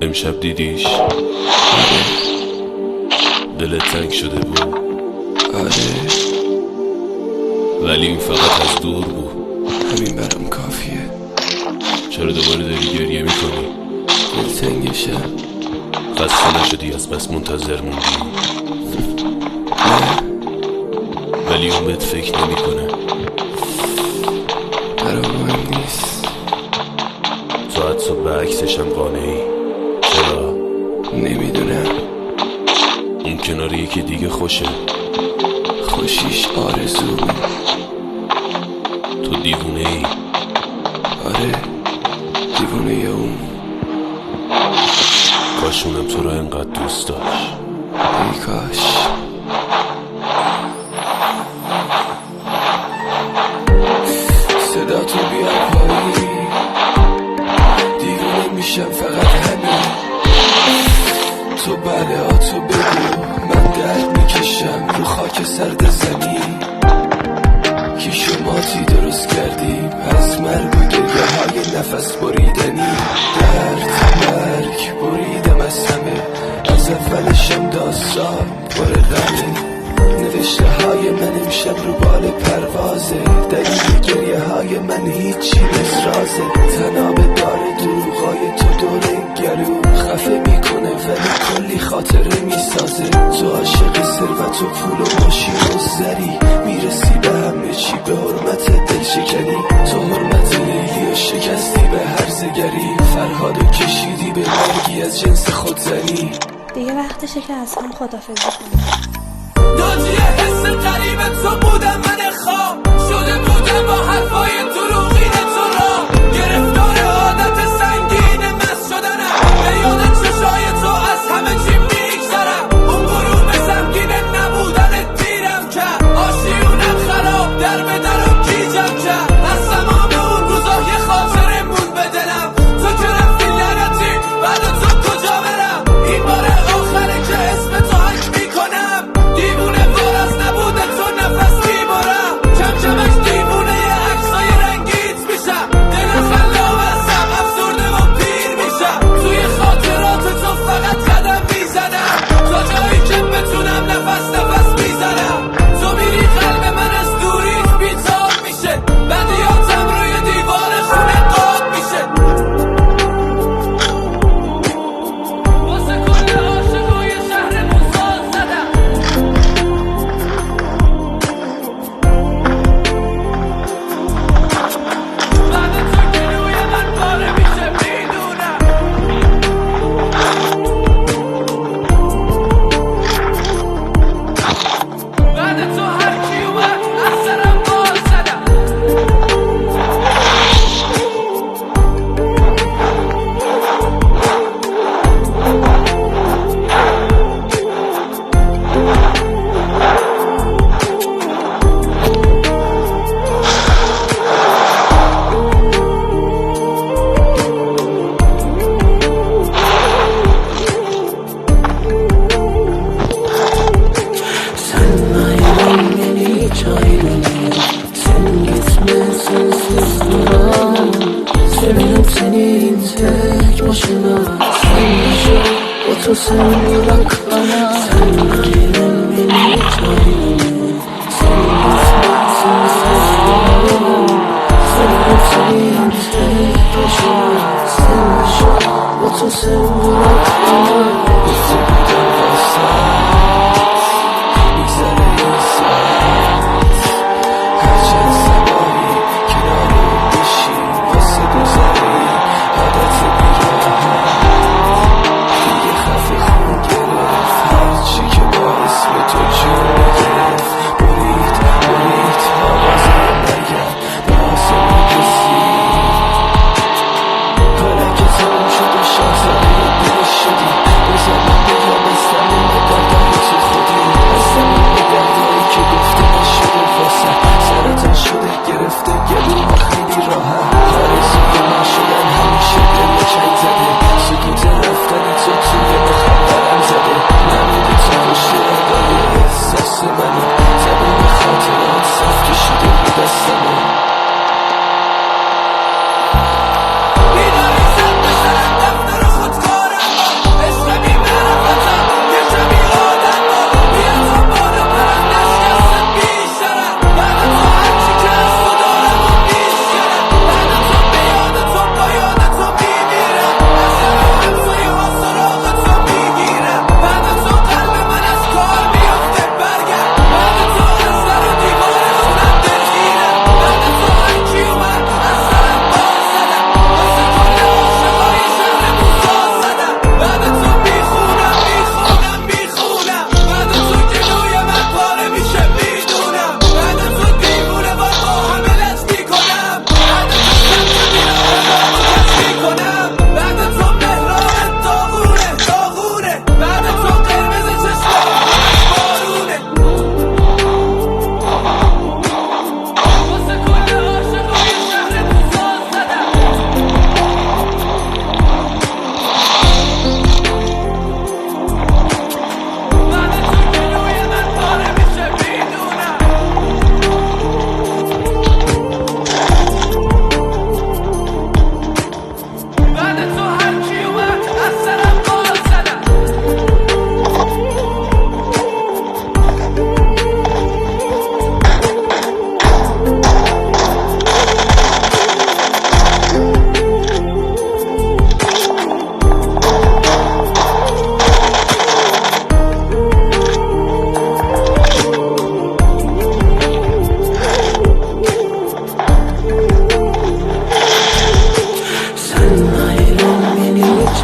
امشب دیدیش؟ دلت تنگ شده بود؟ آره، ولی این فقط از دور بود. همین برام کافیه. چرا دوباره داری گریه میکنی؟ دلتنگشم. خسته نشدی از بس منتظر موندی؟ ولی اون بهت فکر نمیکنه. برام مهم نیست. تو حتی به عکسشم قانعی. چرا؟ نمیدونم. اون کنار یکی دیگه خوشه. خوشیش آرزو. تو دیوونه ای. آره، دیوونه اون. کاشونم تو رو انقدر دوست داشت. ای کاش. صدا تو بیار پایی، دیوونه میشم فقط همین. تو بله تو بگو، من درد میکشم رو خاک سرد زمین. کی شماتی درست کردیم از مرگ و گریه های نفس بریدنی. درد مرگ بریدم از همه، از اولشم داستان پر غمه. نوشته های من امشب رو بال پروازه، دلیل گریه های من هیچی از رازه. تناب دار دروغای تو دور گلو خفه میکنه ولی کلی خاطره میسازه. تو عاشق ثروت و پول و ماشین و زری، میرسی به همه چی به حرمت دل شکنی. تو حرمت لیلی و شکستی به هرزگری، فرهادو کشیدی به مرگی از جنس خودزنی. دیگه وقتشه که از هم خدافظی کنیم. ناجی حس قریب تو بودم، من خواب شده بودم با حرفای دروغین تو را. گرفتار عادت سنگین مست شدنم، به یاد چشای تو از همه چی میگذرم. اون غروب سمگین نبودن دیرم که آشیونم خراب در به در و گیجم که از تمام اون روزا یه خاطره مون به دلم. تو که رفتی لعنتی، بعد تو کجا برم؟ این بار آخره که اسم تو حک میکنم. دیوونه بار از نبود تو نفس میبرم، کم کمش دیوونه یه عکسای رنگیت میشم. دل خلاب ازم افسرده و پیر میشم، توی خاطرات تو فقط قدم میزنم. تا جایی که بتونم نفس میزنم. تو میری قلب من از دوریت بیتاب میشه، بدیاتم روی دیوار خونه قاب میشه. واسه کل عاشقای شهرمون ساز زدم. بعد تو گلوی من پاره میشه میدونم. بعد تو هر کی اومد از سرم بال زدم. Sen ayrılın hiç ayrılın, sen gitme sensiz duramam. Seviyorum seni tek başına, sen yaşa otur sen bırak bana. Sen ayrılın hiç ayrılın, sen gitme sensiz duramam. Seviyorum seni tek başına, sen yaşa otur sen bırak bana. شدی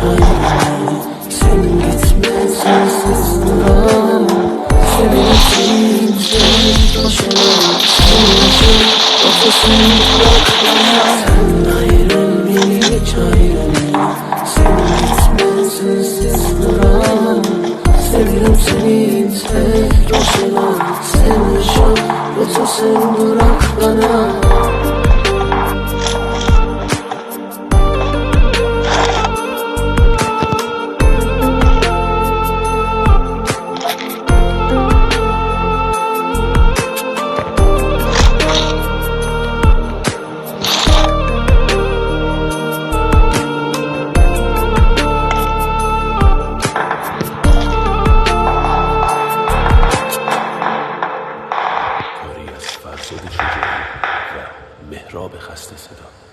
çayını sen gitme sensiz duramam Senin için tek başına sen yaşa Otosunu bırak bana Sen ayrıl beni çayını sen gitme sensiz duramam Seviyorum seni tek başına sen yaşa Otosunu bırak bana کاری از فرزاد شجاعی و مهراب خسته صدا